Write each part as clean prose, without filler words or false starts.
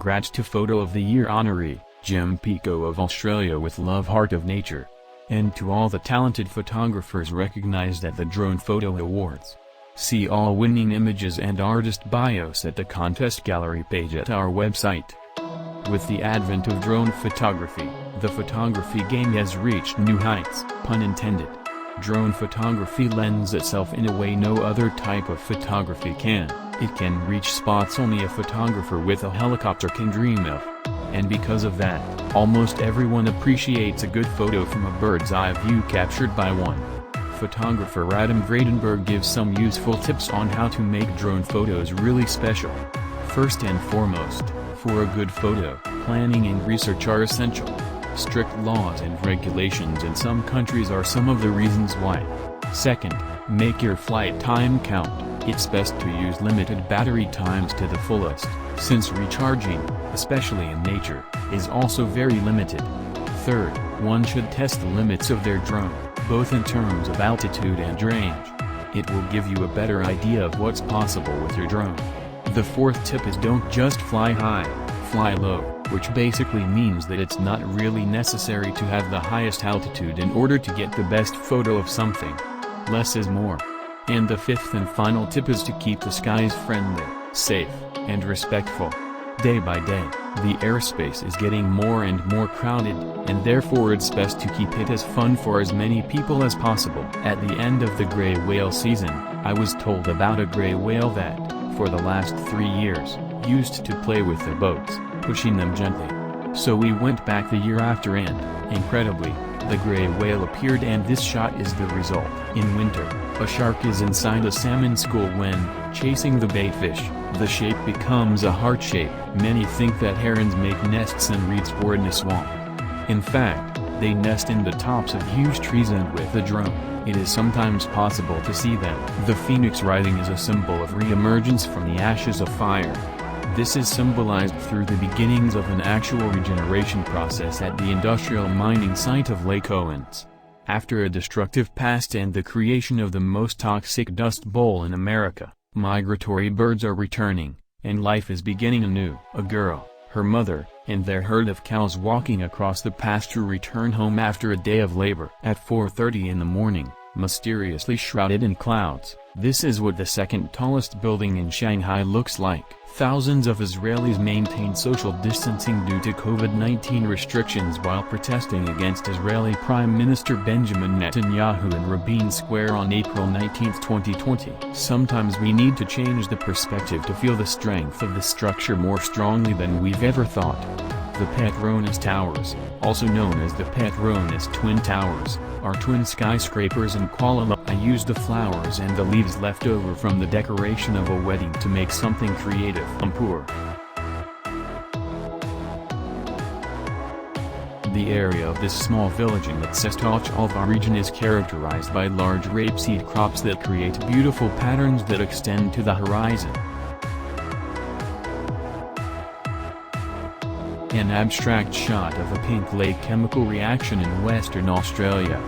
congrats to Photo of the Year honoree, Jim Pico of Australia with Love Heart of Nature. And to all the talented photographers recognized at the Drone Photo Awards. See all winning images and artist bios at the contest gallery page at our website. With the advent of drone photography, the photography game has reached new heights, pun intended. Drone photography lends itself in a way no other type of photography can. It can reach spots only a photographer with a helicopter can dream of. And because of that, almost everyone appreciates a good photo from a bird's eye view captured by one. Photographer Adam Vradenberg gives some useful tips on how to make drone photos really special. First and foremost, for a good photo, planning and research are essential. Strict laws and regulations in some countries are some of the reasons why. Second, make your flight time count. It's best to use limited battery times to the fullest, since recharging, especially in nature, is also very limited. Third, one should test the limits of their drone, both in terms of altitude and range. It will give you a better idea of what's possible with your drone. The fourth tip is don't just fly high, fly low, which basically means that it's not really necessary to have the highest altitude in order to get the best photo of something. Less is more. And the fifth and final tip is to keep the skies friendly, safe, and respectful. Day by day, the airspace is getting more and more crowded, and therefore it's best to keep it as fun for as many people as possible. At the end of the gray whale season, I was told about a gray whale that, for the last 3 years, used to play with the boats, pushing them gently. So we went back the year after and, incredibly, the gray whale appeared, and this shot is the result. In winter, a shark is inside a salmon school when, chasing the baitfish, the shape becomes a heart shape. Many think that herons make nests in reeds or in a swamp. In fact, they nest in the tops of huge trees, and with a drone, it is sometimes possible to see them. The phoenix rising is a symbol of re-emergence from the ashes of fire. This is symbolized through the beginnings of an actual regeneration process at the industrial mining site of Lake Owens. After a destructive past and the creation of the most toxic dust bowl in America, migratory birds are returning, and life is beginning anew. A girl, her mother, and their herd of cows walking across the pasture return home after a day of labor. At 4:30 in the morning, mysteriously shrouded in clouds, this is what the second tallest building in Shanghai looks like. Thousands of Israelis maintain social distancing due to COVID-19 restrictions while protesting against Israeli Prime Minister Benjamin Netanyahu in Rabin Square on April 19, 2020. Sometimes we need to change the perspective to feel the strength of the structure more strongly than we've ever thought. The Petronas Towers, also known as the Petronas Twin Towers, are twin skyscrapers in Kuala Lumpur. I used the flowers and the leaves left over from the decoration of a wedding to make something creative. The area of this small village in the Tsestach Alva region is characterized by large rapeseed crops that create beautiful patterns that extend to the horizon. An abstract shot of a pink lake chemical reaction in Western Australia.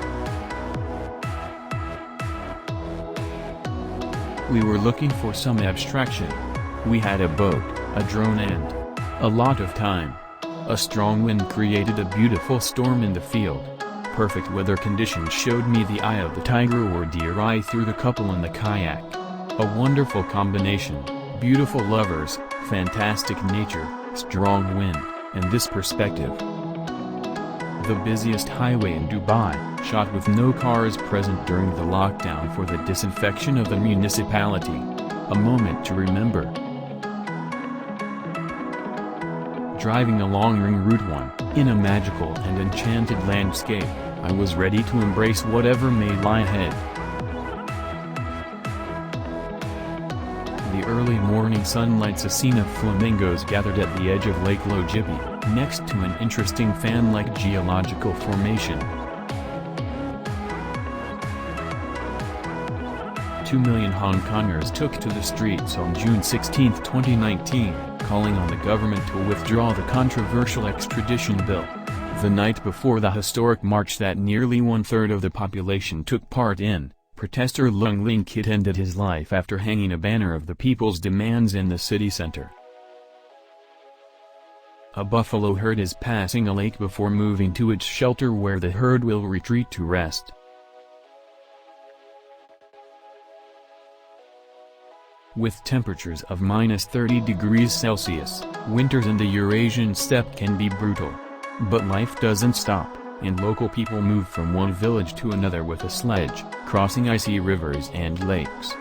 We were looking for some abstraction. We had a boat, a drone, and a lot of time. A strong wind created a beautiful storm in the field. Perfect weather conditions showed me the eye of the tiger or deer eye through the couple in the kayak. A wonderful combination, beautiful lovers, fantastic nature, strong wind, and this perspective. The busiest highway in Dubai, shot with no cars present during the lockdown for the disinfection of the municipality. A moment to remember. Driving along Ring Route 1, in a magical and enchanted landscape, I was ready to embrace whatever may lie ahead. The early morning sun lights a scene of flamingos gathered at the edge of Lake Logibi, next to an interesting fan-like geological formation. 2 million Hong Kongers took to the streets on June 16, 2019, calling on the government to withdraw the controversial extradition bill. The night before the historic march that nearly one-third of the population took part in, protester Lung Ling Kit ended his life after hanging a banner of the people's demands in the city center. A buffalo herd is passing a lake before moving to its shelter where the herd will retreat to rest. With temperatures of -30 degrees Celsius, winters in the Eurasian steppe can be brutal. But life doesn't stop, and local people move from one village to another with a sledge, crossing icy rivers and lakes.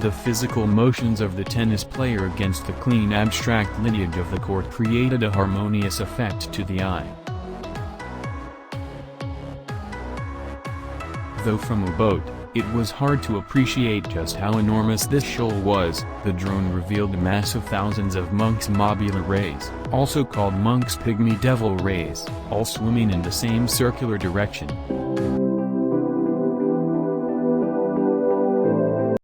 The physical motions of the tennis player against the clean abstract lineage of the court created a harmonious effect to the eye. Though from a boat, it was hard to appreciate just how enormous this shoal was. The drone revealed a mass of thousands of Monk's mobula rays, also called Monk's pygmy devil rays, all swimming in the same circular direction.